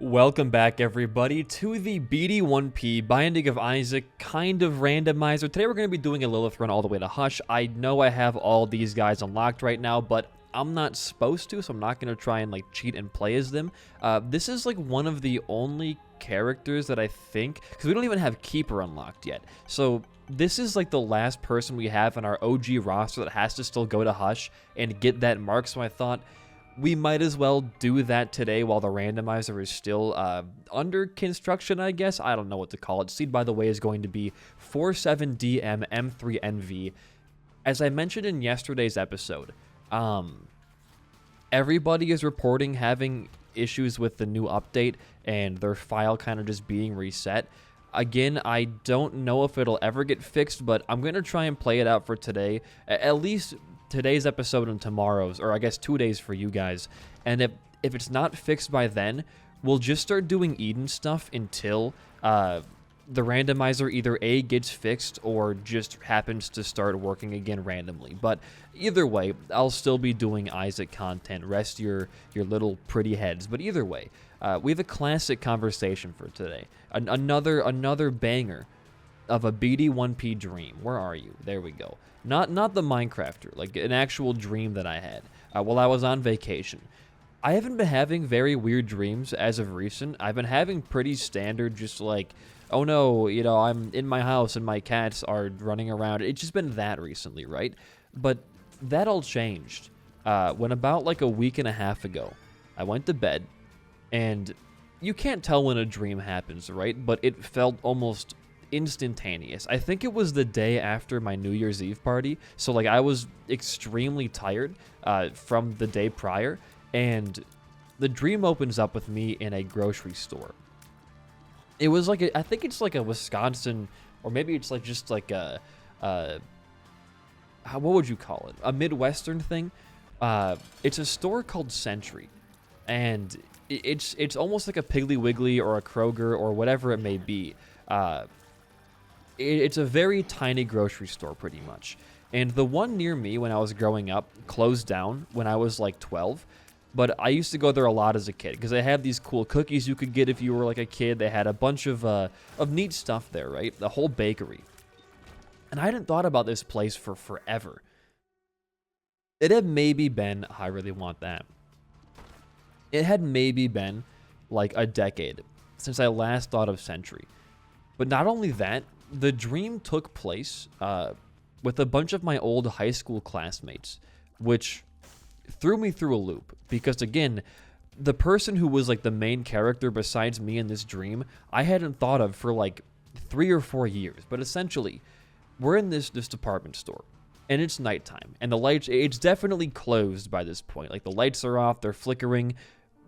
Welcome back, everybody, to the BD1P Binding of Isaac kind of randomizer. Today we're going to be doing a Lilith run all the way to Hush. I know I have all these guys unlocked right now, but I'm not supposed to, so I'm not going to try and cheat and play as them. This is one of the only characters that I think, because we don't even have Keeper unlocked yet. So this is the last person we have in our OG roster that has to still go to Hush and get that mark. So I thought we might as well do that today while the randomizer is still under construction, I guess. I don't know what to call it. Seed, by the way, is going to be 47DM M3NV. As I mentioned in yesterday's episode, everybody is reporting having issues with the new update and their file kind of just being reset. Again, I don't know if it'll ever get fixed, but I'm going to try and play it out for today. At least today's episode and tomorrow's, or I guess 2 days for you guys. And if it's not fixed by then, we'll just start doing Eden stuff until the randomizer either A, gets fixed or just happens to start working again randomly. But either way, I'll still be doing Isaac content. Rest your little pretty heads. But either way, we have a classic conversation for today. Another banger of a BD1P dream. Where are you? There we go. Not the Minecrafter, an actual dream that I had while I was on vacation. I haven't been having very weird dreams as of recent. I've been having pretty standard, just oh no, I'm in my house and my cats are running around. It's just been that recently, right? But that all changed when about a week and a half ago, I went to bed, and you can't tell when a dream happens, right? But it felt almost instantaneous. I think it was the day after my New Year's Eve party, so I was extremely tired from the day prior, and the dream opens up with me in a grocery store. It was I think it's a Wisconsin, or maybe it's just what would you call it? A Midwestern thing. It's a store called Century, and it's almost like a Piggly Wiggly or a Kroger or whatever it may be. It's a very tiny grocery store, pretty much. And the one near me when I was growing up closed down when I was 12. But I used to go there a lot as a kid because they had these cool cookies you could get if you were a kid. They had a bunch of neat stuff there, right? The whole bakery. And I hadn't thought about this place for forever. It had maybe been, I really want that. It had maybe been a decade since I last thought of Century. But not only that, the dream took place with a bunch of my old high school classmates, which threw me through a loop. Because again, the person who was the main character besides me in this dream, I hadn't thought of for 3 or 4 years. But essentially, we're in this department store, and it's nighttime, and the lights, it's definitely closed by this point. The lights are off, they're flickering.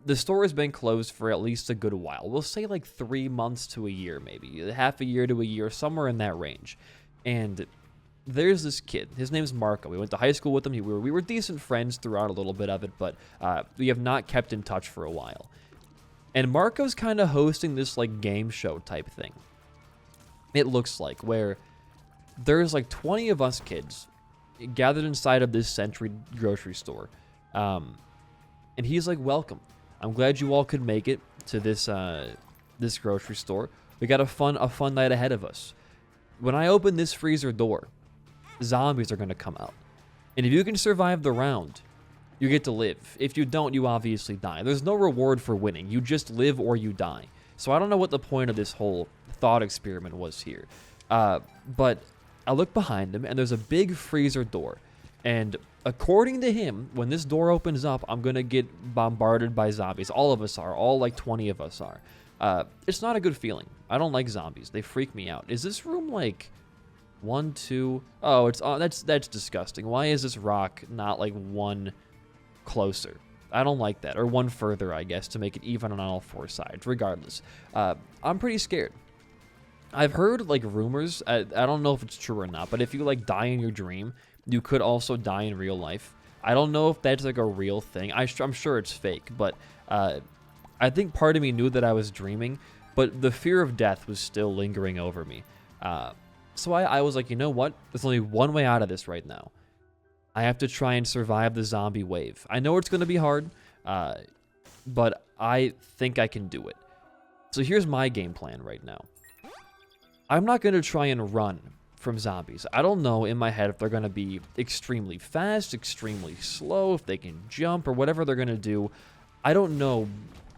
The store has been closed for at least a good while. We'll say 3 months to a year, maybe. Half a year to a year, somewhere in that range. And there's this kid. His name's Marco. We went to high school with him. We were decent friends throughout a little bit of it, but we have not kept in touch for a while. And Marco's kind of hosting this game show type thing. It looks where there's 20 of us kids gathered inside of this Century grocery store. And he's welcome. I'm glad you all could make it to this this grocery store. We got a fun night ahead of us. When I open this freezer door, zombies are going to come out. And if you can survive the round, you get to live. If you don't, you obviously die. There's no reward for winning. You just live or you die. So I don't know what the point of this whole thought experiment was here. But I look behind him, and there's a big freezer door. And according to him, when this door opens up, I'm going to get bombarded by zombies. All of us are. All 20 of us are. It's not a good feeling. I don't like zombies. They freak me out. Is this room 1, 2? Oh, it's that's disgusting. Why is this rock not one closer? I don't like that. Or one further, I guess, to make it even on all 4 sides. Regardless, I'm pretty scared. I've heard rumors. I don't know if it's true or not, but if you die in your dream, you could also die in real life. I don't know if that's a real thing. I'm sure it's fake, but I think part of me knew that I was dreaming, but the fear of death was still lingering over me. So I was you know what? There's only one way out of this right now. I have to try and survive the zombie wave. I know it's going to be hard, but I think I can do it. So here's my game plan right now. I'm not going to try and run from zombies. I don't know in my head if they're going to be extremely fast, extremely slow, if they can jump, or whatever they're going to do. I don't know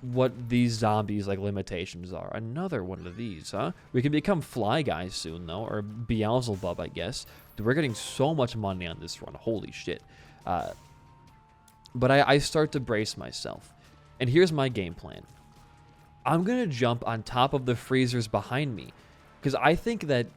what these zombies like limitations are. Another one of these, huh? We can become Fly Guys soon though, or Beelzebub, I guess. Dude, we're getting so much money on this run. Holy shit. But I start to brace myself. And here's my game plan. I'm going to jump on top of the freezers behind me. Because I think that,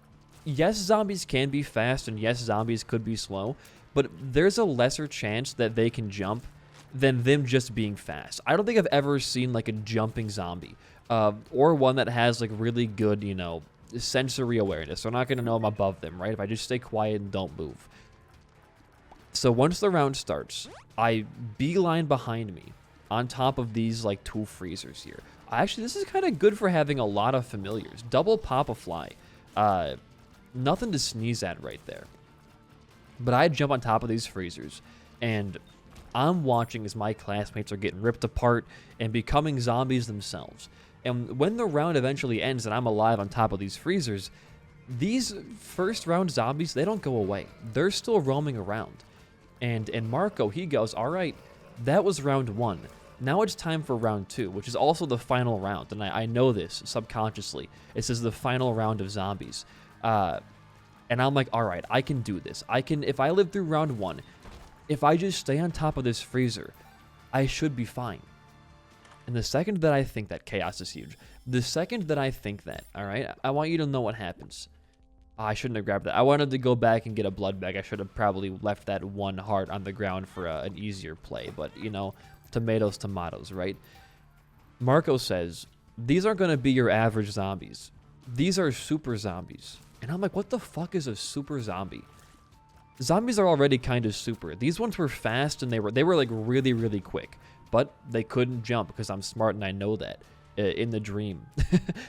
yes, zombies can be fast, and yes, zombies could be slow. But there's a lesser chance that they can jump than them just being fast. I don't think I've ever seen like a jumping zombie. Or one that has like really good, you know, sensory awareness. They're not going to know I'm above them, right? If I just stay quiet and don't move. So once the round starts, I beeline behind me on top of these like 2 freezers here. Actually, this is kind of good for having a lot of familiars. Double pop a fly. Nothing to sneeze at right there. But I jump on top of these freezers, and I'm watching as my classmates are getting ripped apart and becoming zombies themselves. And when the round eventually ends and I'm alive on top of these freezers, these first round zombies, they don't go away. They're still roaming around. And Marco, he goes, all right, that was round 1. Now it's time for round 2, which is also the final round. And I know this subconsciously. This is the final round of zombies. And I'm like, all right, I can do this. If I live through round 1, if I just stay on top of this freezer, I should be fine. And the second that I think that, chaos is huge. The second that I think that, all right, I want you to know what happens. I shouldn't have grabbed that. I wanted to go back and get a blood bag. I should have probably left that 1 heart on the ground for an easier play. But, you know, tomatoes, tomatoes, right? Marco says, these aren't going to be your average zombies. These are super zombies. And I'm like, what the fuck is a super zombie? Zombies are already kind of super. These ones were fast and they were like really, really quick. But they couldn't jump because I'm smart and I know that in the dream.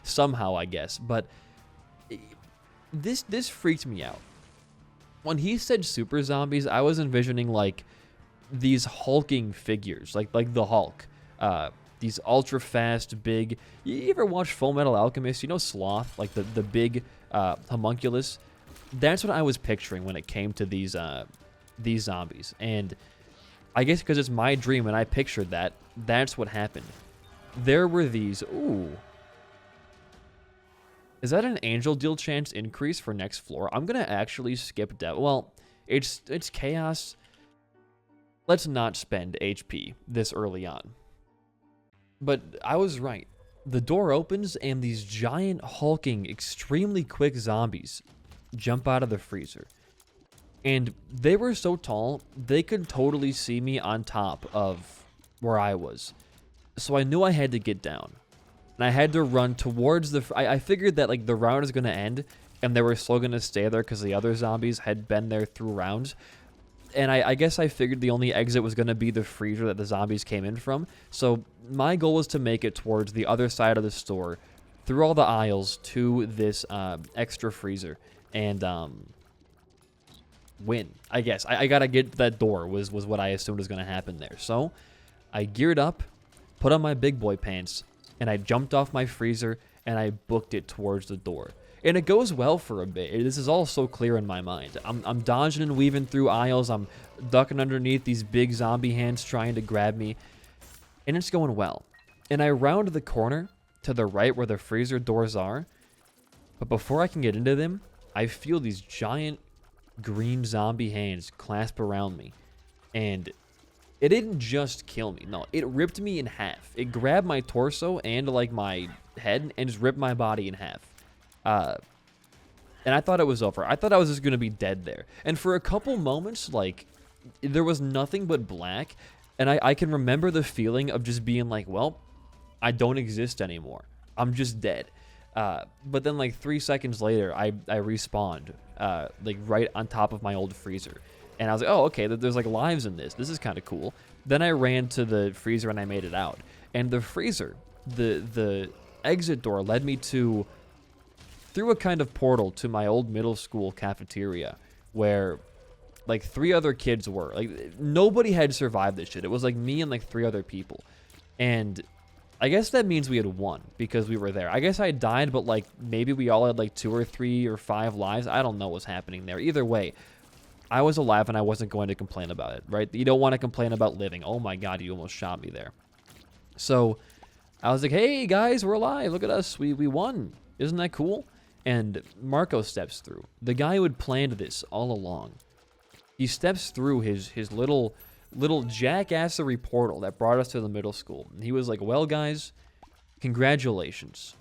Somehow, I guess. But this freaked me out. When he said super zombies, I was envisioning like these hulking figures, like the Hulk. These ultra fast, big. You ever watch Full Metal Alchemist? You know Sloth, like the big homunculus. That's what I was picturing when it came to these zombies. And I guess because it's my dream and I pictured that, that's what happened. There were these. Ooh. Is that an angel deal chance increase for next floor? I'm gonna actually skip death. Well, it's chaos. Let's not spend HP this early on. But I was right. The door opens and these giant, hulking, extremely quick zombies jump out of the freezer. And they were so tall, they could totally see me on top of where I was. So I knew I had to get down. And I had to run towards the... I figured that like the round is going to end, and they were still going to stay there because the other zombies had been there through rounds. And I guess I figured the only exit was going to be the freezer that the zombies came in from. So my goal was to make it towards the other side of the store, through all the aisles to this extra freezer, and win, I guess. I got to get that door was what I assumed was going to happen there. So I geared up, put on my big boy pants, and I jumped off my freezer, and I booked it towards the door. And it goes well for a bit. This is all so clear in my mind. I'm dodging and weaving through aisles. I'm ducking underneath these big zombie hands trying to grab me. And it's going well. And I round the corner to the right where the freezer doors are. But before I can get into them, I feel these giant green zombie hands clasp around me. And it didn't just kill me. No, it ripped me in half. It grabbed my torso and like my head and just ripped my body in half. And I thought it was over. I thought I was just going to be dead there. And for a couple moments, like, there was nothing but black. And I can remember the feeling of just being like, well, I don't exist anymore. I'm just dead. But then, like, 3 seconds later, I respawned, like, right on top of my old freezer. And I was like, oh, okay, there's, like, lives in this. This is kind of cool. Then I ran to the freezer and I made it out. And the freezer, the exit door led me to... through a kind of portal to my old middle school cafeteria where like 3 other kids were. Like nobody had survived this shit. It was like me and like 3 other people. And I guess that means we had won because we were there. I guess I died, but like maybe we all had like 2 or 3 or 5 lives. I don't know what's happening there. Either way, I was alive and I wasn't going to complain about it, right? You don't want to complain about living. Oh my god, you almost shot me there. So I was like, hey guys, we're alive. Look at us. We won. Isn't that cool? And Marco steps through. The guy who had planned this all along. He steps through his little jackassery portal that brought us to the middle school. And he was like, well, guys, congratulations.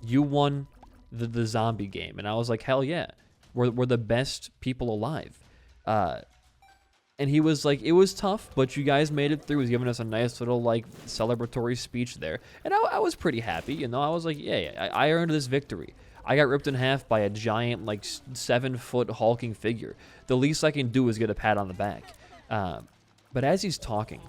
You won the zombie game. And I was like, hell yeah. We're the best people alive. And he was like, it was tough, but you guys made it through. He was giving us a nice little, like, celebratory speech there. And I was pretty happy, you know. I was like, yeah, I earned this victory. I got ripped in half by a giant, like, 7-foot hulking figure. The least I can do is get a pat on the back. But as he's talking,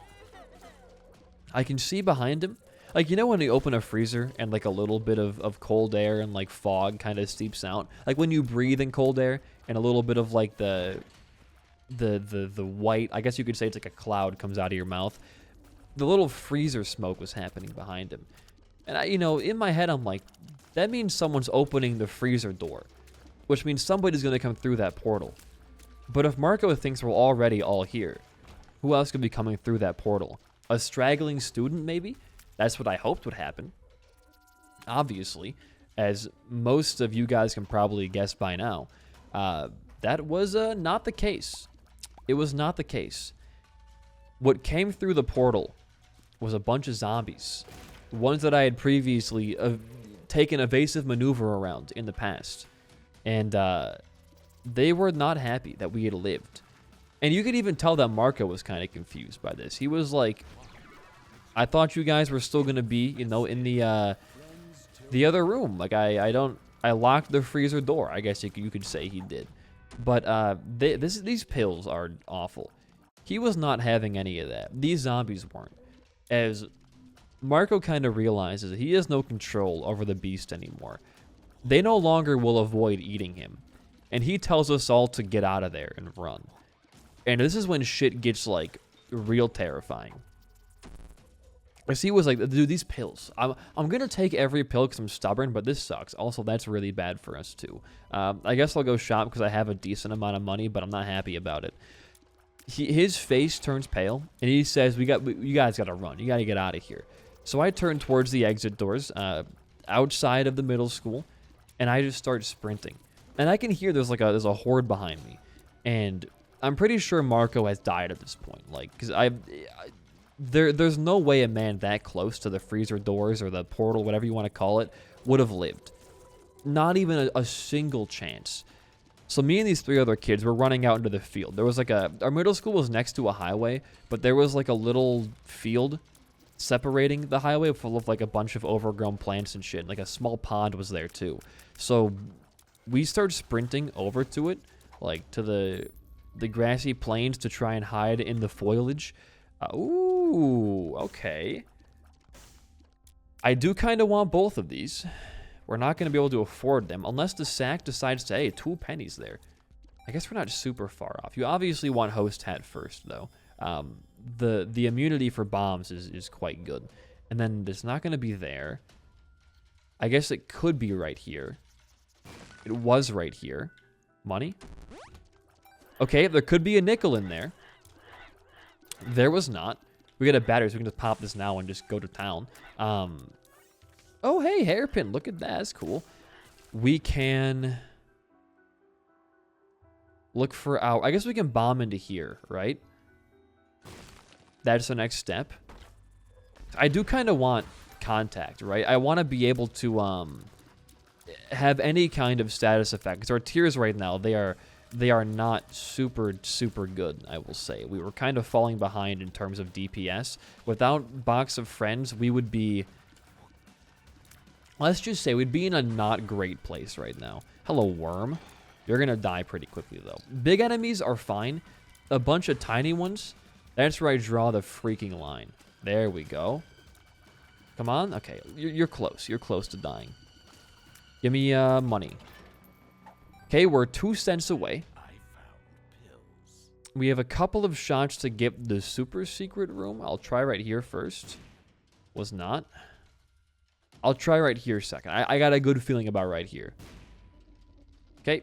I can see behind him, like, you know when you open a freezer and, like, a little bit of cold air and, like, fog kind of steeps out? Like, when you breathe in cold air and a little bit of, like, the white, I guess you could say it's like a cloud comes out of your mouth. The little freezer smoke was happening behind him. And, you know, in my head, I'm like, that means someone's opening the freezer door, which means somebody's going to come through that portal. But if Marco thinks we're already all here, who else could be coming through that portal? A straggling student, maybe? That's what I hoped would happen. Obviously, as most of you guys can probably guess by now, that was not the case. It was not the case. What came through the portal was a bunch of zombies. Ones that I had previously taken evasive maneuver around in the past. And they were not happy that we had lived. And you could even tell that Marco was kind of confused by this. He was like, I thought you guys were still going to be, you know, in the other room. Like, I locked the freezer door. I guess you could say he did. But these pills are awful. He was not having any of that. These zombies weren't. As Marco kind of realizes that he has no control over the beast anymore. They no longer will avoid eating him. And he tells us all to get out of there and run. And this is when shit gets, like, real terrifying. As he was like, dude, these pills. I'm going to take every pill because I'm stubborn, but this sucks. Also, that's really bad for us, too. I guess I'll go shop because I have a decent amount of money, but I'm not happy about it. His face turns pale, and he says, you guys got to run. You got to get out of here. So I turn towards the exit doors outside of the middle school, and I just start sprinting. And I can hear there's a horde behind me. And I'm pretty sure Marco has died at this point. Like, because there's no way a man that close to the freezer doors or the portal, whatever you want to call it, would have lived. Not even a single chance. So me and these 3 other kids were running out into the field. There was like our middle school was next to a highway, but there was like a little field separating the highway full of like a bunch of overgrown plants and shit. Like a small pond was there too. So we started sprinting over to it, like to the grassy plains to try and hide in the foliage. Ooh, okay. I do kind of want both of these. We're not going to be able to afford them unless the sack decides to, hey, 2 pennies there. I guess we're not super far off. You obviously want host hat first, though. The immunity for bombs is quite good. And then it's not going to be there. I guess it could be right here. It was right here. Money? Okay, there could be a nickel in there. There was not. We got a battery, so we can just pop this now and just go to town. Oh, hey, hairpin. Look at that. That's cool. We can look for our... I guess we can bomb into here, right? That's the next step. I do kind of want contact, right? I want to be able to have any kind of status effect. Because our tiers right now, they are not super good, I will say. We were kind of falling behind in terms of DPS. Without Box of Friends, we would be... Let's just say we'd be in a not great place right now. Hello, worm. You're going to die pretty quickly, though. Big enemies are fine. A bunch of tiny ones, that's where I draw the freaking line. There we go. Come on. Okay, you're close. You're close to dying. Give me money. Okay, we're 2 cents away. We have a couple of shots to get the super secret room. I'll try right here first. Was not. I'll try right here second. I got a good feeling about right here. Okay.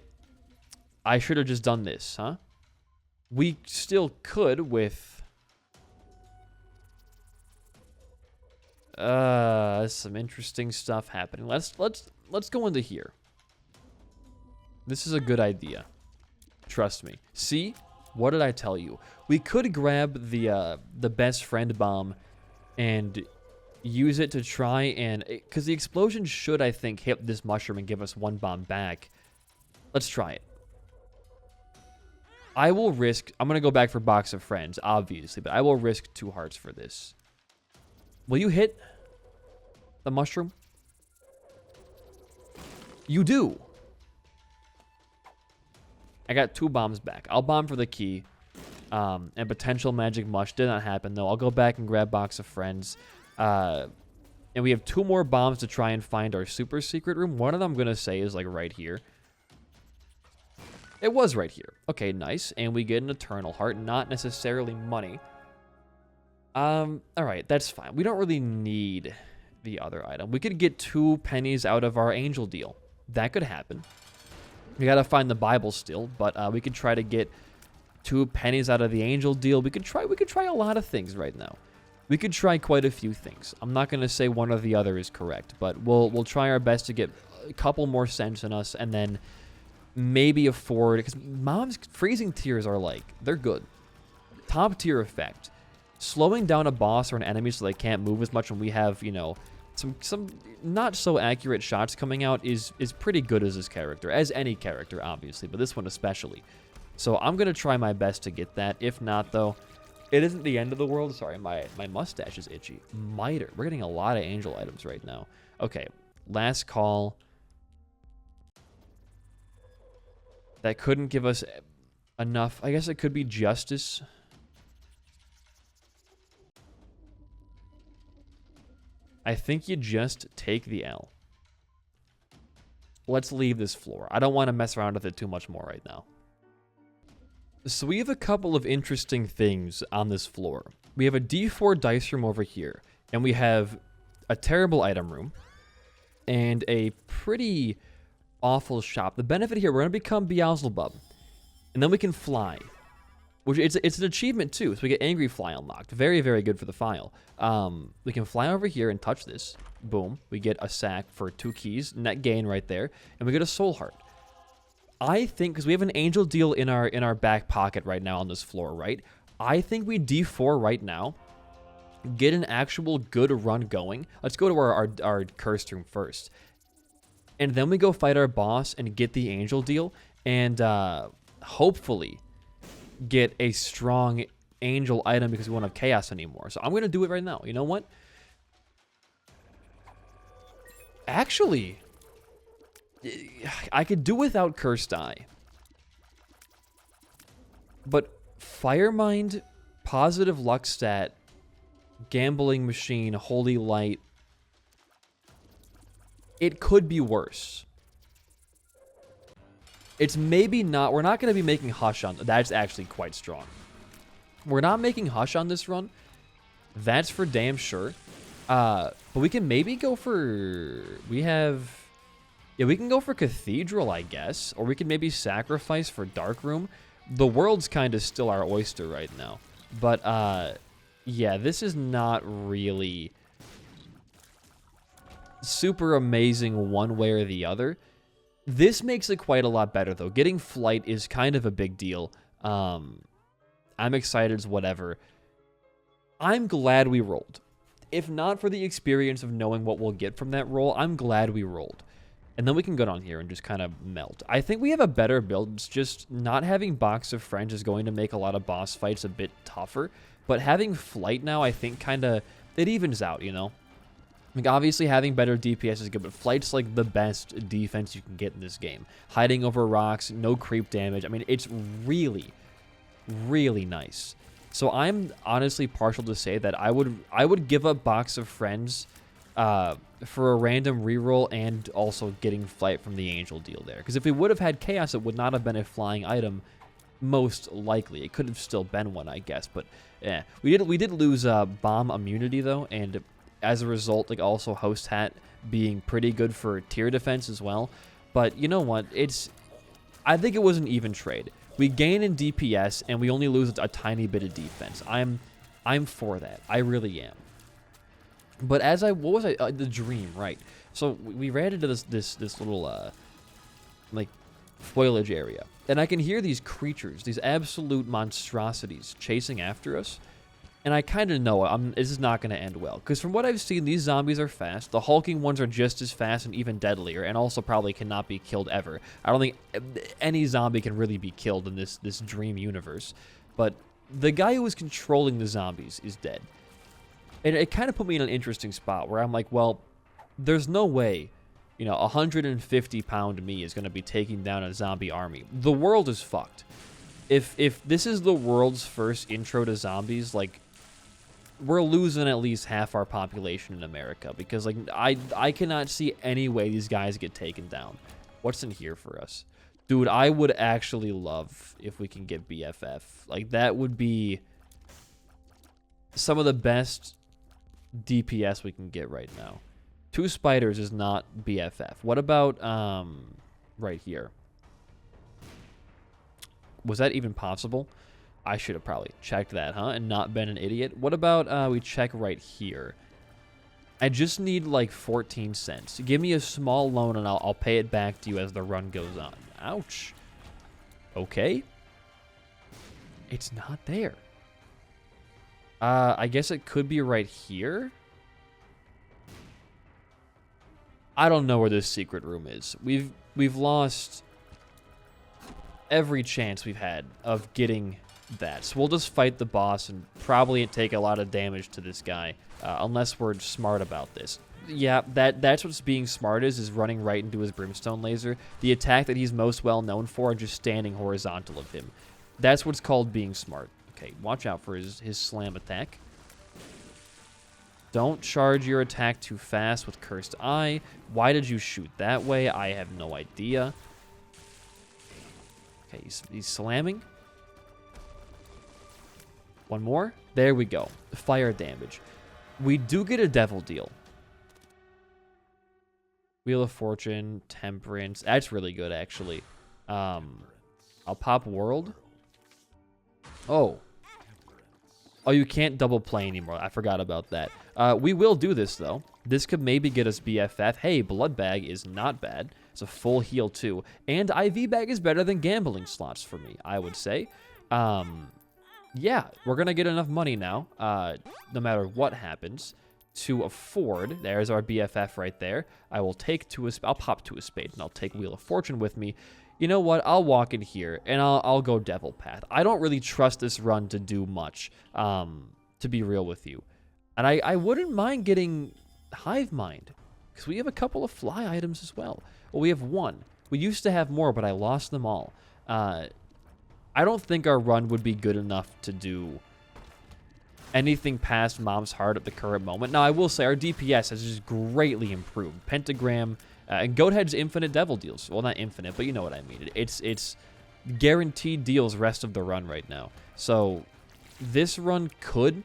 I should have just done this, huh? We still could with... some interesting stuff happening. Let's go into here. This is a good idea. Trust me. See? What did I tell you? We could grab the best friend bomb and use it to try and... Because the explosion should, I think, hit this mushroom and give us 1 bomb back. Let's try it. I will risk... I'm going to go back for Box of Friends, obviously, but I will risk 2 hearts for this. Will you hit the mushroom? You do. I got 2 bombs back. I'll bomb for the key. And potential magic mush did not happen, though. I'll go back and grab Box of Friends. And we have 2 more bombs to try and find our super secret room. One of them I'm going to say is, like, right here. It was right here. Okay, nice. And we get an Eternal Heart. Not necessarily money. Alright, that's fine. We don't really need the other item. We could get 2 pennies out of our angel deal. That could happen. We gotta find the Bible still, but we could try to get 2 pennies out of the angel deal. We could try a lot of things right now. We could try quite a few things. I'm not gonna say one or the other is correct, but we'll try our best to get a couple more cents in us, and then maybe afford, because Mom's freezing tears are like, they're good. Top tier effect. Slowing down a boss or an enemy so they can't move as much when we have, you know, some not so accurate shots coming out is pretty good as this character. As any character, obviously, but this one especially. So I'm going to try my best to get that. If not, though, it isn't the end of the world. Sorry, my mustache is itchy. Miter. We're getting a lot of angel items right now. Okay, last call. That couldn't give us enough. I guess it could be justice. I think you just take the L. Let's leave this floor. I don't want to mess around with it too much more right now. So we have a couple of interesting things on this floor. We have a D4 dice room over here, and we have a terrible item room, and a pretty awful shop. The benefit here, we're going to become Beelzebub, and then we can fly. Which it's an achievement too, so we get Angry Fly unlocked. Very, very good for the file. We can fly over here and touch this. Boom. We get a sack for 2 keys, net gain right there, and we get a soul heart. I think, because we have an angel deal in our back pocket right now on this floor, right? I think we D4 right now, get an actual good run going. Let's go to our cursed room first. And then we go fight our boss and get the angel deal, and hopefully get a strong angel item because we won't have chaos anymore. So I'm going to do it right now. You know what? Actually, I could do without Cursed Eye. But Fire Mind, Positive Luck Stat, Gambling Machine, Holy Light, it could be worse. It's maybe not... We're not going to be making Hush on... That's actually quite strong. We're not making Hush on this run. That's for damn sure. But we can maybe go for... We have... Yeah, we can go for Cathedral, I guess. Or we can maybe sacrifice for Dark Room. The world's kind of still our oyster right now. But, yeah, this is not really super amazing one way or the other. This makes it quite a lot better, though. Getting Flight is kind of a big deal. I'm excited as whatever. I'm glad we rolled. If not for the experience of knowing what we'll get from that roll, I'm glad we rolled. And then we can go down here and just kind of melt. I think we have a better build. It's just not having Box of Friends is going to make a lot of boss fights a bit tougher. But having Flight now, I think kind of... It evens out, you know? Like, obviously, having better DPS is good, but Flight's, like, the best defense you can get in this game. Hiding over rocks, no creep damage. I mean, it's really, really nice. So I'm honestly partial to say that I would give up Box of Friends for a random reroll and also getting Flight from the Angel deal there. Because if we would have had Chaos, it would not have been a flying item, most likely. It could have still been one, I guess. But, yeah. We did lose Bomb immunity, though, and... as a result, like also host hat being pretty good for tier defense as well. But you know what? I think it was an even trade. We gain in DPS and we only lose a tiny bit of defense. I'm for that. I really am. But what was I? The dream, right? So we ran into this little like foliage area, and I can hear these creatures, these absolute monstrosities, chasing after us. And I kind of know this is not going to end well, because from what I've seen, these zombies are fast. The hulking ones are just as fast and even deadlier, and also probably cannot be killed ever. I don't think any zombie can really be killed in this dream universe. But the guy who was controlling the zombies is dead. And it kind of put me in an interesting spot where I'm like, well, there's no way, you know, 150-pound me is going to be taking down a zombie army. The world is fucked. If this is the world's first intro to zombies, like, we're losing at least half our population in America, because like I cannot see any way these guys get taken down. What's in here for us? Dude, I would actually love if we can get BFF. Like, that would be some of the best DPS we can get right now. 2 spiders is not BFF. What about right here? Was that even possible? I should have probably checked that, huh? And not been an idiot. What about we check right here? I just need like 14 cents. Give me a small loan and I'll pay it back to you as the run goes on. Ouch. Okay. It's not there. I guess it could be right here. I don't know where this secret room is. We've lost every chance we've had of getting that. So we'll just fight the boss and probably take a lot of damage to this guy, unless we're smart about this. Yeah, that's what's being smart is running right into his brimstone laser. The attack that he's most well known for, just standing horizontal of him. That's what's called being smart. Okay, watch out for his slam attack. Don't charge your attack too fast with Cursed Eye. Why did you shoot that way? I have no idea. Okay, he's slamming. One more. There we go. Fire damage. We do get a devil deal. Wheel of Fortune, Temperance. That's really good, actually. I'll pop World. Oh, you can't double play anymore. I forgot about that. We will do this, though. This could maybe get us BFF. Hey, Blood Bag is not bad. It's a full heal, too. And IV Bag is better than gambling slots for me, I would say. Yeah, we're going to get enough money now, no matter what happens, to afford. There's our BFF right there. I'll pop to a spade, and I'll take Wheel of Fortune with me. You know what? I'll walk in here, and I'll go Devil Path. I don't really trust this run to do much, to be real with you. And I wouldn't mind getting Hive Mind, because we have a couple of fly items as well. Well, we have one. We used to have more, but I lost them all. I don't think our run would be good enough to do anything past Mom's Heart at the current moment. Now, I will say our DPS has just greatly improved. Pentagram and Goathead's infinite devil deals. Well, not infinite, but you know what I mean. It's guaranteed deals rest of the run right now. So this run could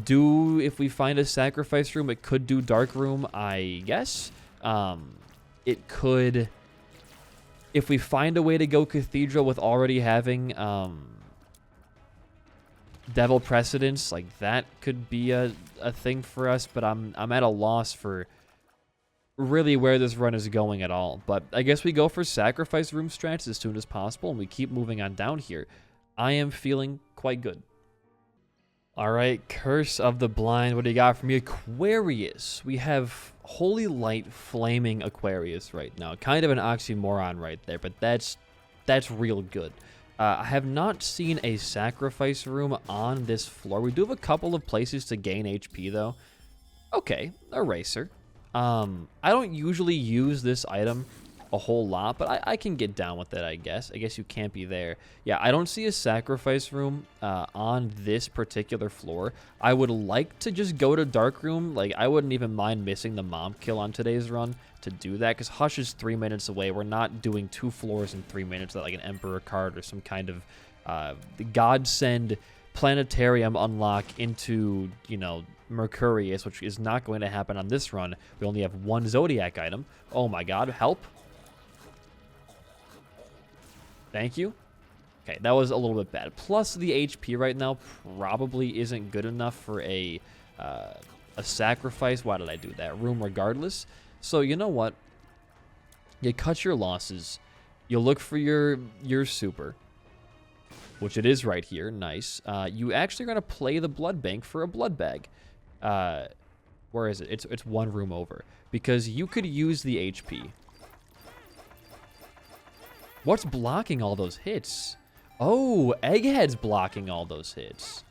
do, if we find a sacrifice room, it could do dark room, I guess. It could, if we find a way to go Cathedral with already having Devil Precedence, like that could be a thing for us, but I'm at a loss for really where this run is going at all. But I guess we go for sacrifice room strats as soon as possible, and we keep moving on down here. I am feeling quite good. All right, Curse of the Blind. What do you got for me? Aquarius. We have Holy Light Flaming Aquarius right now. Kind of an oxymoron right there, but that's real good. I have not seen a sacrifice room on this floor. We do have a couple of places to gain HP, though. Okay, Eraser. I don't usually use this item a whole lot, but I can get down with it, I guess. I guess you can't be there. Yeah, I don't see a sacrifice room on this particular floor. I would like to just go to Dark Room. Like, I wouldn't even mind missing the mom kill on today's run to do that, because Hush is 3 minutes away. We're not doing 2 floors in 3 minutes like an Emperor card or some kind of godsend planetarium unlock into, you know, Mercurius, which is not going to happen on this run. We only have one Zodiac item. Oh my god, help. Thank you. Okay, that was a little bit bad. Plus, the HP right now probably isn't good enough for a sacrifice. Why did I do that? Room regardless. So, you know what? You cut your losses. You look for your super, which it is right here. Nice. You actually are going to play the blood bank for a blood bag. Where is it? It's one room over. Because you could use the HP. What's blocking all those hits? Oh, Egghead's blocking all those hits.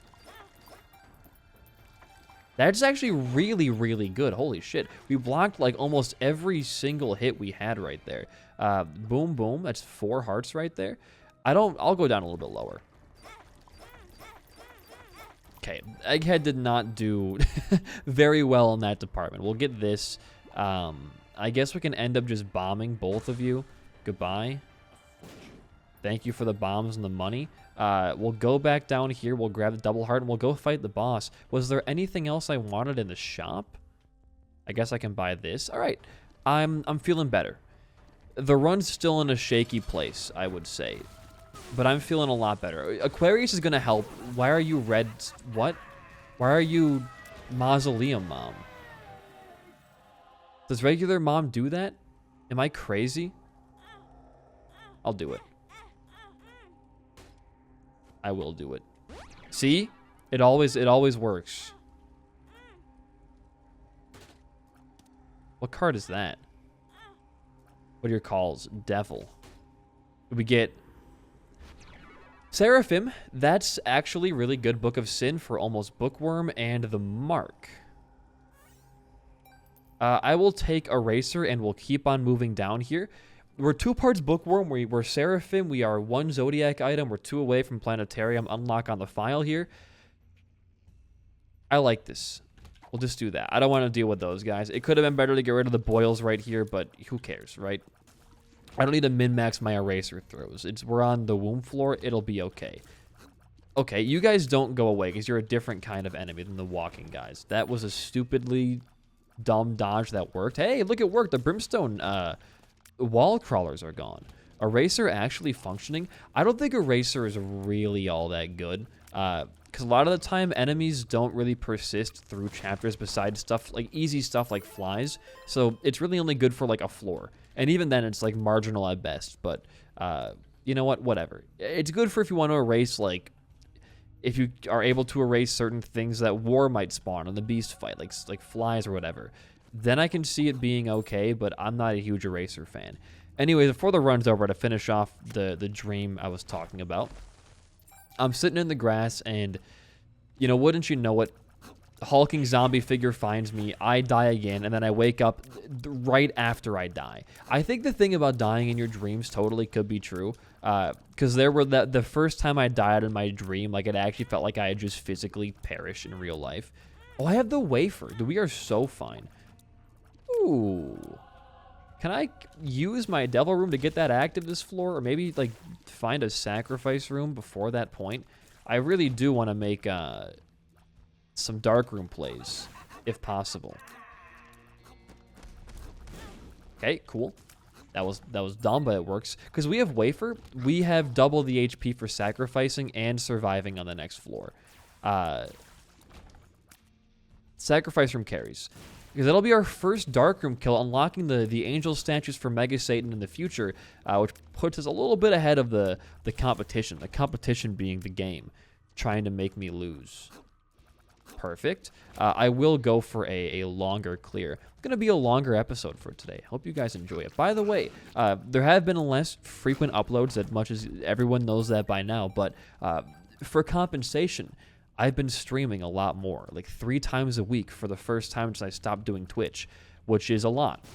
That's actually really, really good. Holy shit. We blocked like almost every single hit we had right there. Boom, boom. That's 4 hearts right there. I'll go down a little bit lower. Okay, Egghead did not do very well in that department. We'll get this. I guess we can end up just bombing both of you. Goodbye. Thank you for the bombs and the money. We'll go back down here. We'll grab the double heart and we'll go fight the boss. Was there anything else I wanted in the shop? I guess I can buy this. All right. I'm feeling better. The run's still in a shaky place, I would say. But I'm feeling a lot better. Aquarius is going to help. Why are you red? What? Why are you Mausoleum Mom? Does regular Mom do that? Am I crazy? I'll do it. I will do it. See? It always works. What card is that? What are your calls? Devil. We get Seraphim. That's actually really good. Book of Sin for almost Bookworm and the Mark. I will take Eraser and we'll keep on moving down here. We're 2 parts Bookworm. We're Seraphim. We are 1 Zodiac item. We're 2 away from Planetarium. Unlock on the file here. I like this. We'll just do that. I don't want to deal with those guys. It could have been better to get rid of the boils right here, but who cares, right? I don't need to min-max my Eraser throws. We're on the womb floor. It'll be okay. Okay, you guys don't go away because you're a different kind of enemy than the walking guys. That was a stupidly dumb dodge that worked. Hey, look, it worked. The Brimstone wall crawlers are gone. Eraser actually functioning. I don't think Eraser is really all that good. Because a lot of the time, enemies don't really persist through chapters besides stuff like easy stuff like flies. So it's really only good for like a floor. And even then, it's like marginal at best. But you know what? Whatever. It's good for if you want to erase like, if you are able to erase certain things that war might spawn in the beast fight, like flies or whatever. Then I can see it being okay, but I'm not a huge Eraser fan. Anyway, before the run's over, to finish off the dream I was talking about, I'm sitting in the grass, and, you know, wouldn't you know it, hulking zombie figure finds me, I die again, and then I wake up right after I die. I think the thing about dying in your dreams totally could be true, because the first time I died in my dream, like, it actually felt like I had just physically perished in real life. Oh, I have the wafer. Dude, we are so fine. Ooh. Can I use my devil room to get that active this floor? Or maybe, like, find a sacrifice room before that point? I really do want to make some dark room plays, if possible. Okay, cool. That was dumb, but it works. Because we have wafer, we have double the HP for sacrificing and surviving on the next floor. Sacrifice room carries. Because that'll be our first Darkroom kill, unlocking the angel statues for Mega Satan in the future, which puts us a little bit ahead of the competition. The competition being the game, trying to make me lose. Perfect. I will go for a longer clear. It's going to be a longer episode for today. Hope you guys enjoy it. By the way, there have been less frequent uploads, as much as everyone knows that by now, but for compensation, I've been streaming a lot more, like 3 times a week for the first time since I stopped doing Twitch, which is a lot.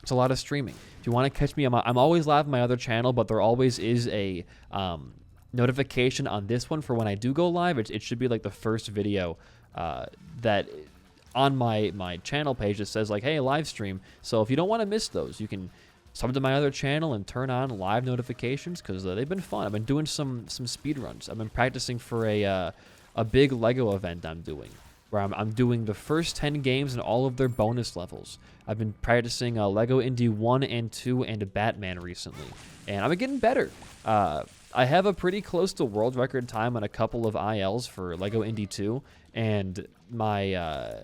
It's a lot of streaming. If you want to catch me, I'm always live on my other channel, but there always is a notification on this one for when I do go live. It should be like the first video that on my channel page that says like, hey, live stream. So if you don't want to miss those, you can sub to my other channel and turn on live notifications because they've been fun. I've been doing some speed runs. I've been practicing for a big Lego event I'm doing. where I'm doing the first 10 games and all of their bonus levels. I've been practicing Lego Indie 1 and 2 and Batman recently, and I'm getting better. I have a pretty close to world record time on a couple of ILs for Lego Indie 2, and my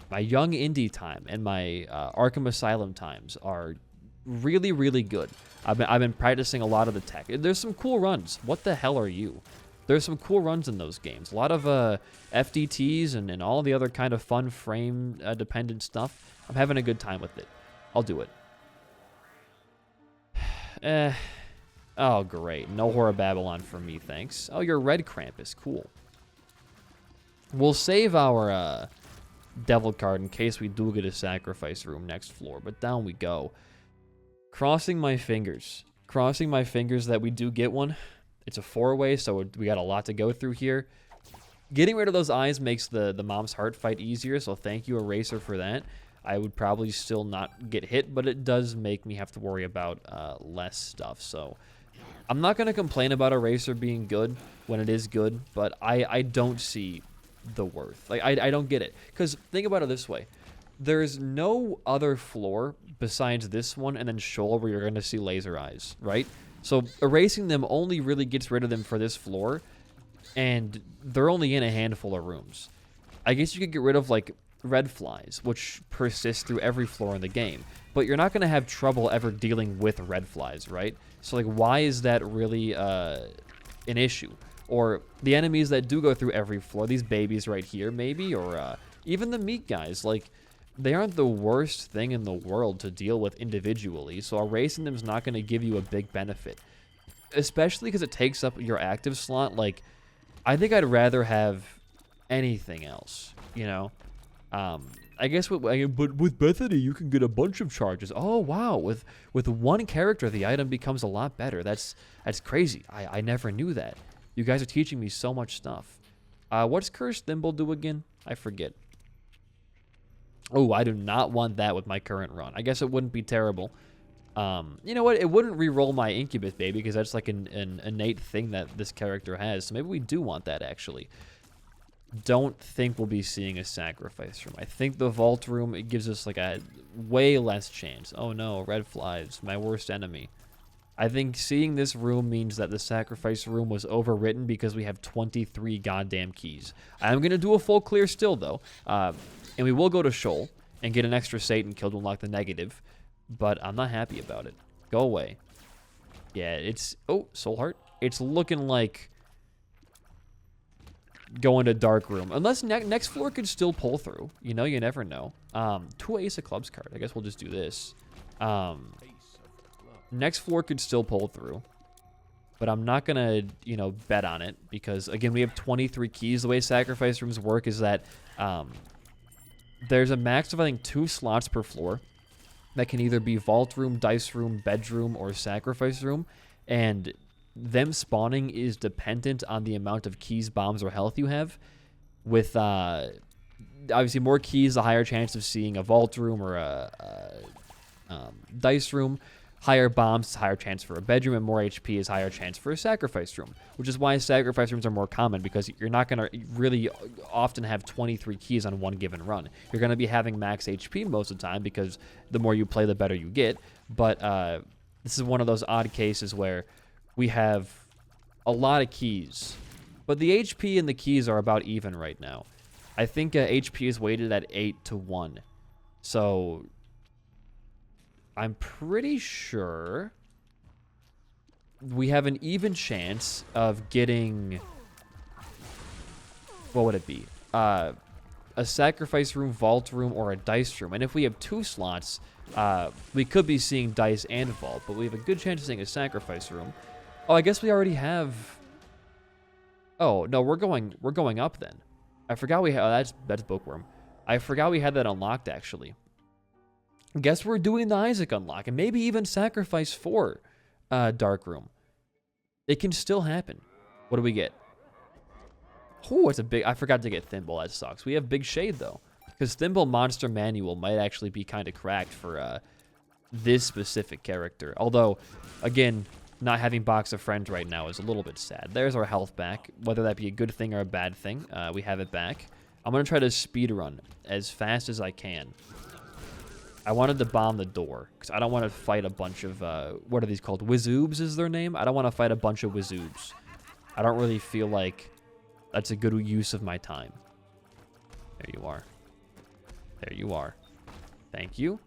my Young Indie time and my Arkham Asylum times are really, really good. I've been practicing a lot of the tech. There's some cool runs. What the hell are you? There's some cool runs in those games. A lot of FDTs and all the other kind of fun frame dependent stuff. I'm having a good time with it. I'll do it. Oh, great. No Horror Babylon for me, thanks. Oh, you're Red Krampus. Cool. We'll save our Devil card in case we do get a sacrifice room next floor, but down we go. Crossing my fingers. Crossing my fingers that we do get one. It's a 4-way, so we got a lot to go through here. Getting rid of those eyes makes the mom's heart fight easier, so thank you, Eraser, for that. I would probably still not get hit, but it does make me have to worry about less stuff, so I'm not going to complain about Eraser being good when it is good, but I don't see the worth. Like, I don't get it. Because think about it this way. There's no other floor besides this one and then Shoal where you're going to see laser eyes, right? So erasing them only really gets rid of them for this floor, and they're only in a handful of rooms. I guess you could get rid of, like, red flies, which persist through every floor in the game, but you're not going to have trouble ever dealing with red flies, right? So, like, why is that really an issue? Or the enemies that do go through every floor, these babies right here, maybe, or even the meat guys, like, they aren't the worst thing in the world to deal with individually, so erasing them is not going to give you a big benefit. Especially because it takes up your active slot. Like, I think I'd rather have anything else, you know? I guess but with Bethany, you can get a bunch of charges. Oh, wow. With one character, the item becomes a lot better. That's crazy. I never knew that. You guys are teaching me so much stuff. What's Cursed Thimble do again? I forget. Oh, I do not want that with my current run. I guess it wouldn't be terrible. You know what? It wouldn't re-roll my Incubus Baby because that's like an innate thing that this character has. So maybe we do want that, actually. Don't think we'll be seeing a sacrifice room. I think the vault room, it gives us like a way less chance. Oh no, red flies, my worst enemy. I think seeing this room means that the sacrifice room was overwritten because we have 23 goddamn keys. I'm going to do a full clear still, though. And we will go to Shoal and get an extra Satan kill to unlock the negative. But I'm not happy about it. Go away. Yeah, it's... Oh, Soul Heart. It's looking like going to Dark Room. Unless next floor could still pull through. You know, you never know. 2 Ace of Clubs card. I guess we'll just do this. Next floor could still pull through. But I'm not going to, you know, bet on it. Because, again, we have 23 keys. The way sacrifice rooms work is that there's a max of, I think, 2 slots per floor. That can either be vault room, dice room, bedroom, or sacrifice room. And them spawning is dependent on the amount of keys, bombs, or health you have. With, obviously, more keys, the higher chance of seeing a vault room or a dice room. Higher bombs, higher chance for a bedroom, and more HP is higher chance for a sacrifice room. Which is why sacrifice rooms are more common, because you're not going to really often have 23 keys on one given run. You're going to be having max HP most of the time, because the more you play, the better you get. But this is one of those odd cases where we have a lot of keys. But the HP and the keys are about even right now. I think HP is weighted at 8-1. So I'm pretty sure we have an even chance of getting, what would it be? A sacrifice room, vault room, or a dice room. And if we have 2 slots, we could be seeing dice and vault, but we have a good chance of seeing a sacrifice room. Oh, I guess we already have. Oh no, we're going up then. I forgot we had. Oh, that's Bookworm. I forgot we had that unlocked actually. Guess we're doing the Isaac unlock, and maybe even sacrifice for Dark Room. It can still happen. What do we get? Oh, it's a big... I forgot to get Thimble. That sucks. We have Big Shade, though. Because Thimble Monster Manual might actually be kind of cracked for this specific character. Although, again, not having Box of Friends right now is a little bit sad. There's our health back. Whether that be a good thing or a bad thing, we have it back. I'm going to try to speed run as fast as I can. I wanted to bomb the door because I don't want to fight a bunch of, what are these called? Wizoobs is their name? I don't want to fight a bunch of Wizoobs. I don't really feel like that's a good use of my time. There you are. There you are. Thank you.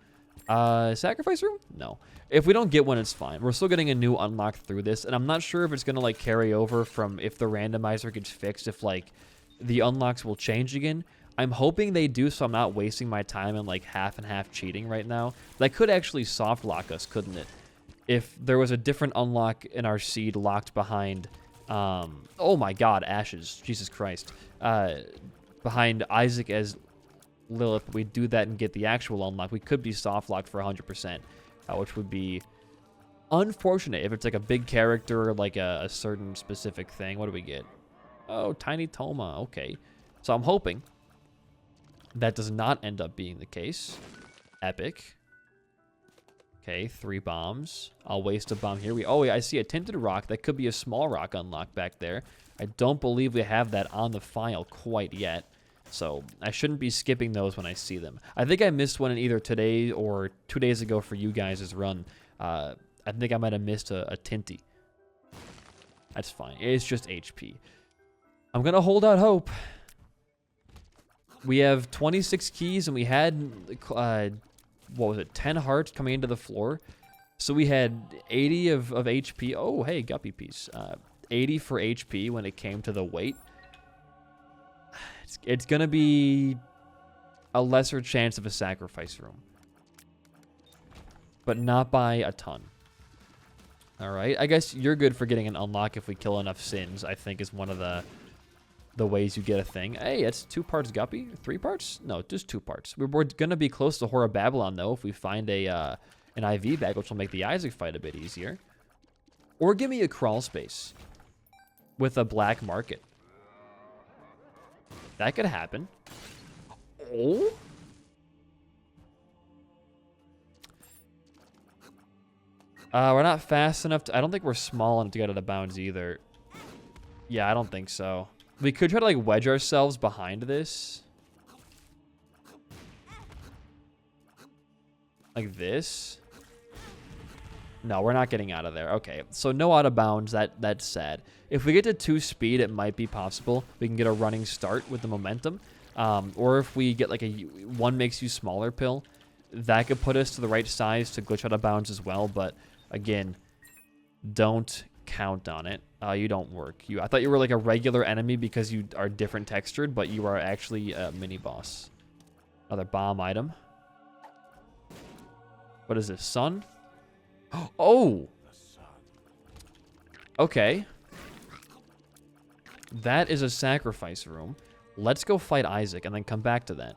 Sacrifice room? No. If we don't get one, it's fine. We're still getting a new unlock through this, and I'm not sure if it's going to, like, carry over from if the randomizer gets fixed, if, like, the unlocks will change again. I'm hoping they do, so I'm not wasting my time in, like, half and half cheating right now. That could actually soft lock us, couldn't it? If there was a different unlock in our seed locked behind, oh my god, Ashes. Jesus Christ. Behind Isaac as Lilith, we do that and get the actual unlock. We could be soft locked for 100%, which would be unfortunate if it's like a big character, like a certain specific thing. What do we get? Oh, Tiny Toma. Okay. So I'm hoping that does not end up being the case. Epic. Okay, 3 bombs. I'll waste a bomb here. Oh, yeah, I see a tinted rock. That could be a small rock unlock back there. I don't believe we have that on the file quite yet. So I shouldn't be skipping those when I see them. I think I missed one in either today or 2 days ago for you guys' run. I think I might have missed a Tinty. That's fine. It's just HP. I'm going to hold out hope. We have 26 keys and we had, what was it, 10 hearts coming into the floor. So we had 80 of HP. Oh, hey, guppy piece. 80 for HP when it came to the weight. It's going to be a lesser chance of a sacrifice room. But not by a ton. All right. I guess you're good for getting an unlock if we kill enough sins, I think is one of the ways you get a thing. Hey, it's 2 parts guppy? 3 parts? No, just 2 parts. We're going to be close to Horror Babylon, though, if we find an IV bag, which will make the Isaac fight a bit easier. Or give me a crawl space with a black market. That could happen. Oh? We're not fast enough to... I don't think we're small enough to get out of bounds either. Yeah, I don't think so. We could try to, like, wedge ourselves behind this. Like this. No, we're not getting out of there. Okay, so no out of bounds. That's sad. If we get to 2 speed, it might be possible. We can get a running start with the momentum. Or if we get like a 1 makes you smaller pill, that could put us to the right size to glitch out of bounds as well. But again, don't count on it. You don't work. I thought you were like a regular enemy because you are different textured, but you are actually a mini boss. Another bomb item. What is this? Sun? Oh! Okay. That is a sacrifice room. Let's go fight Isaac and then come back to that.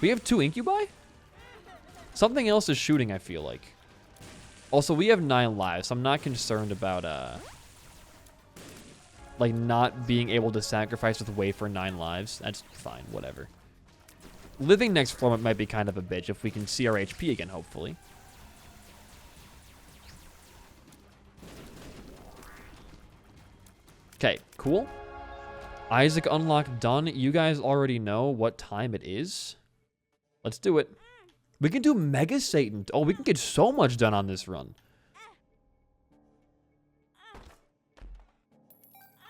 We have 2 incubi? Something else is shooting, I feel like. Also, we have 9 lives, so I'm not concerned about, like, not being able to sacrifice with Wafer 9 lives. That's fine, whatever. Living next floor might be kind of a bitch if we can see our HP again, hopefully. Okay, cool. Isaac unlock done. You guys already know what time it is. Let's do it. We can do Mega Satan. Oh, we can get so much done on this run.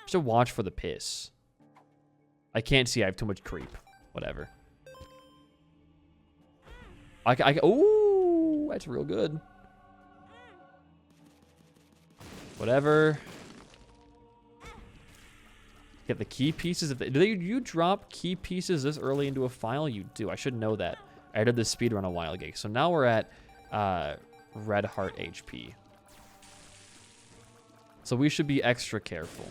Should watch for the piss. I can't see. I have too much creep. Whatever. Oh, that's real good. Whatever. Get the key pieces. Do you drop key pieces this early into a file? You do. I should know that. I did the speedrun a while ago. So now we're at red heart HP. So we should be extra careful.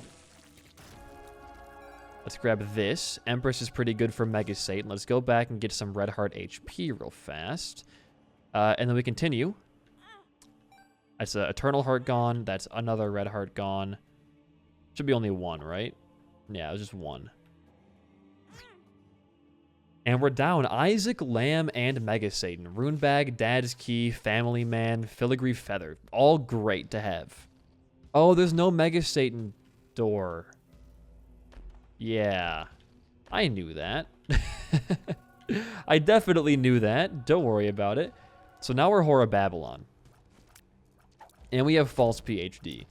Let's grab this. Empress is pretty good for Mega Satan. Let's go back and get some red heart HP real fast. And then we continue. That's an Eternal Heart gone. That's another red heart gone. Should be only 1, right? Yeah, it was just 1. And we're down Isaac, Lamb, and Mega Satan. Rune Bag, Dad's Key, Family Man, Filigree Feather. All great to have. Oh, there's no Mega Satan door. Yeah, I knew that. I definitely knew that. Don't worry about it. So now we're Horror Babylon. And we have False PhD.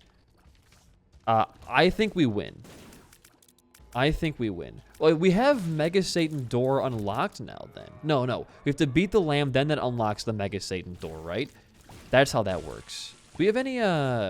I think we win. I think we win. Well, we have Mega Satan door unlocked now then. No. We have to beat the lamb, then that unlocks the Mega Satan door, right? That's how that works. Do we have any,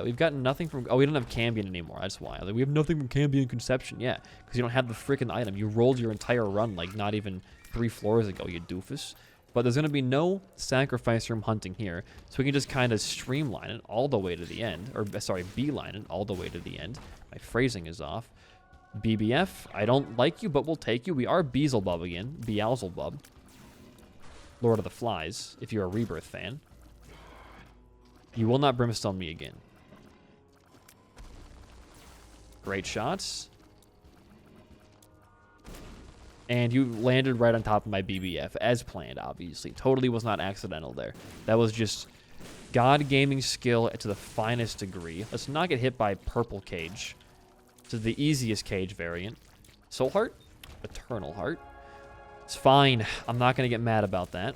we've got nothing from, oh, we don't have Cambion anymore. That's why. Like, we have nothing from Cambion Conception. Yeah, because you don't have the freaking item. You rolled your entire run, like, not even 3 floors ago, you doofus. But there's going to be no sacrifice room hunting here, so we can just kind of streamline it all the way to the end. Or, sorry, beeline it all the way to the end. My phrasing is off. BBF, I don't like you, but we'll take you. We are Beelzebub again. Beelzebub. Lord of the Flies, if you're a Rebirth fan. You will not brimstone me again. Great shots. And you landed right on top of my BBF, as planned, obviously. Totally was not accidental there. That was just God gaming skill to the finest degree. Let's not get hit by Purple Cage. This is the easiest cage variant. Soul Heart? Eternal Heart. It's fine. I'm not going to get mad about that.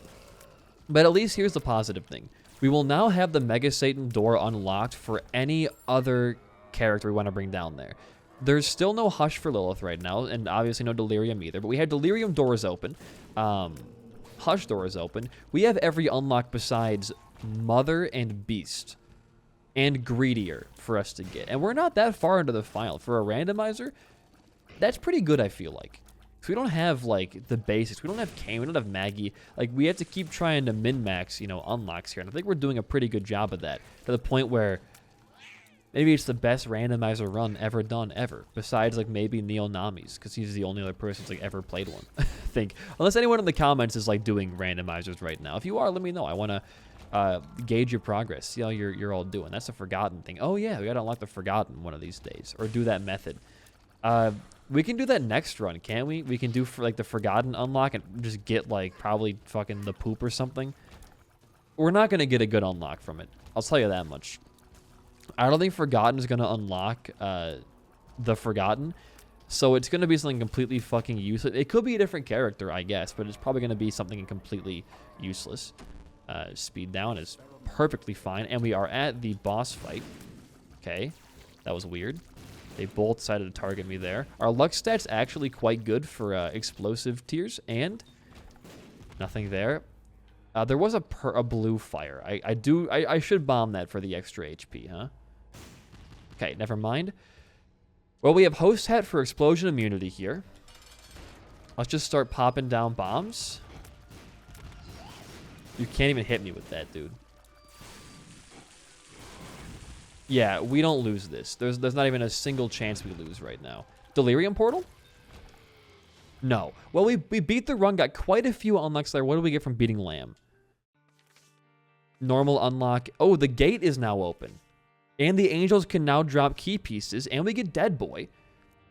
But at least here's the positive thing. We will now have the Mega Satan door unlocked for any other character we want to bring down there. There's still no Hush for Lilith right now, and obviously no Delirium either. But we had Delirium doors open. Hush door is open. We have every unlock besides Mother and Beast. And Greedier for us to get. And we're not that far into the final. For a randomizer, that's pretty good, I feel like. Because we don't have, like, the basics. We don't have Kane. We don't have Maggie. Like, we have to keep trying to min-max, you know, unlocks here. And I think we're doing a pretty good job of that. To the point where maybe it's the best randomizer run ever done, ever. Besides, like, maybe Neo Nami's. Because he's the only other person who's, like, ever played one. I think. Unless anyone in the comments is, like, doing randomizers right now. If you are, let me know. I want to gauge your progress. See how you're all doing. That's a Forgotten thing. Oh, yeah. We got to unlock the Forgotten one of these days. Or do that method. We can do that next run, can't we? We can do for like the Forgotten unlock and just get like probably fucking the poop or something. We're not going to get a good unlock from it. I'll tell you that much. I don't think Forgotten is going to unlock the Forgotten. So it's going to be something completely fucking useless. It could be a different character, I guess, but it's probably going to be something completely useless. Speed down is perfectly fine. And we are at the boss fight. Okay. That was weird. They both decided to target me there. Our luck stat's actually quite good for explosive tiers, and nothing there. There was a blue fire. I should bomb that for the extra HP, huh? Okay, never mind. Well, we have host hat for explosion immunity here. Let's just start popping down bombs. You can't even hit me with that, dude. Yeah, we don't lose this. There's not even a single chance we lose right now. Delirium portal? No. Well, we beat the run, got quite a few unlocks there. What do we get from beating Lamb? Normal unlock. Oh, the gate is now open. And the angels can now drop key pieces, and we get Dead Boy.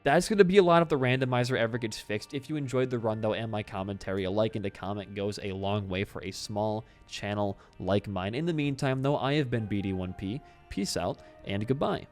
That's going to be a lot if the randomizer ever gets fixed. If you enjoyed the run, though, and my commentary, a like and a comment goes a long way for a small channel like mine. In the meantime, though, I have been BD1P. Peace out, and goodbye.